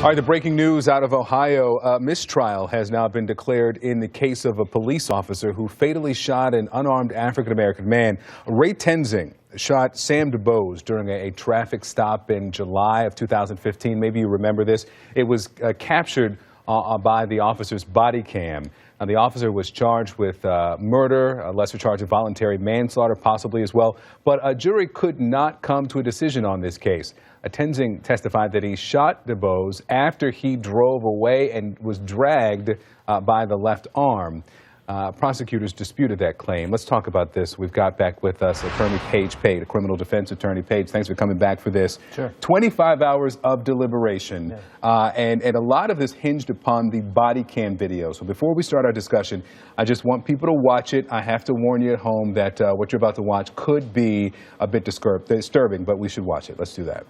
All right, the breaking news out of Ohio. Mistrial has now been declared in the case of a police officer who fatally shot an unarmed African-American man. Ray Tenzing shot Sam DuBose during a traffic stop in July of 2015. Maybe you remember this. It was captured by the officer's body cam. Now, the officer was charged with murder, a lesser charge of voluntary manslaughter, possibly as well. But a jury could not come to a decision on this case. Tenzing testified that he shot DuBose after he drove away and was dragged by the left arm. Prosecutors disputed that claim. Let's talk about this. We've got back with us attorney Page Pate, a criminal defense attorney. Page, thanks for coming back for this. Sure. 25 hours of deliberation, and a lot of this hinged upon the body cam video. So before we start our discussion, I just want people to watch it. I have to warn you at home that what you're about to watch could be a bit disturbing, but we should watch it. Let's do that.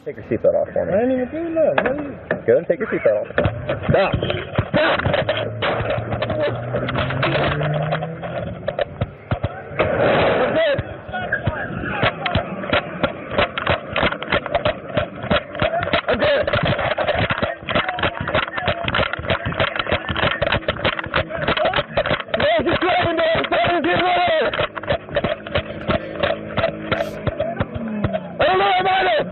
Take your seatbelt off for me. I didn't even do that. Good, take your seatbelt off. Stop! Stop! I'm good! Man, just driving down the side of the road! I don't know about it!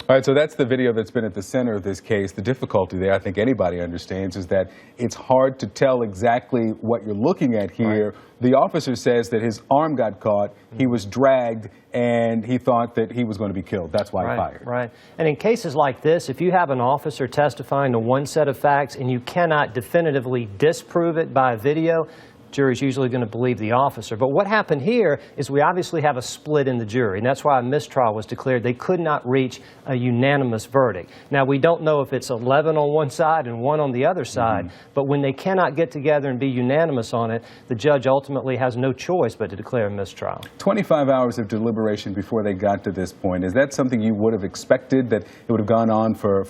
All right, so that's the video that's been at the center of this case. The difficulty there, I think anybody understands, is that it's hard to tell exactly what you're looking at here. Right. The officer says that his arm got caught, he was dragged, and he thought that he was going to be killed. That's why he fired. Right. And in cases like this, if you have an officer testifying to one set of facts and you cannot definitively disprove it by video, jury's usually going to believe the officer. But what happened here is we obviously have a split in the jury, and that's why a mistrial was declared. They could not reach a unanimous verdict. Now, we don't know if it's 11 on one side and 1 on the other side, but when they cannot get together and be unanimous on it, the judge ultimately has no choice but to declare a mistrial. 25 hours of deliberation before they got to this point. Is that something you would have expected, that it would have gone on for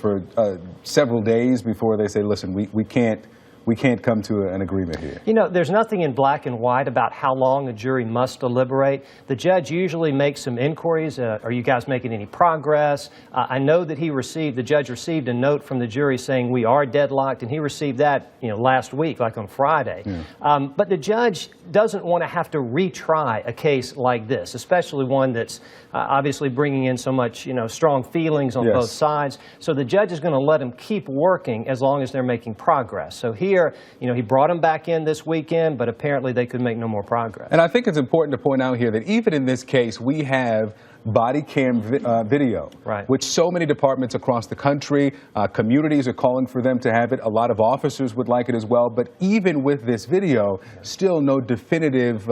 several days before they say, listen, we can't come to an agreement here? You know, there's nothing in black and white about how long a jury must deliberate. The judge usually makes some inquiries. Are you guys making any progress? I know that the judge received a note from the jury saying we are deadlocked, and he received that, last week, like on Friday. But the judge doesn't want to have to retry a case like this, especially one that's obviously bringing in so much, strong feelings on both sides. So the judge is going to let them keep working as long as they're making progress. So here, he brought them back in this weekend, but apparently they could make no more progress. And I think it's important to point out here that even in this case, we have body cam video, which so many departments across the country, communities are calling for them to have it. A lot of officers would like it as well. But even with this video, still no definitive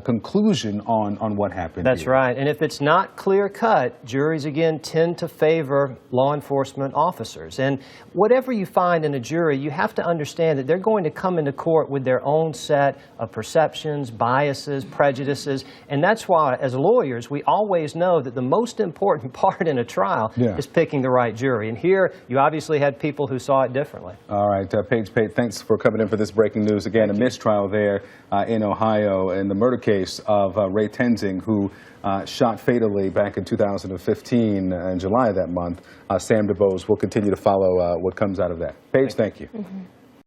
conclusion on what happened. That's here. right. And if it's not clear cut, juries again tend to favor law enforcement officers. And whatever you find in a jury, you have to understand that they're going to come into court with their own set of perceptions, biases, prejudices. And that's why, as lawyers, we always know that the most important part in a trial is picking the right jury. And here, you obviously had people who saw it differently. All right, Page Pate, thanks for coming in for this breaking news. Again, a mistrial there in Ohio in the murder case of Ray Tenzing, who shot fatally back in 2015 in July of that month. Sam DuBose will continue to follow what comes out of that. Page, thank you.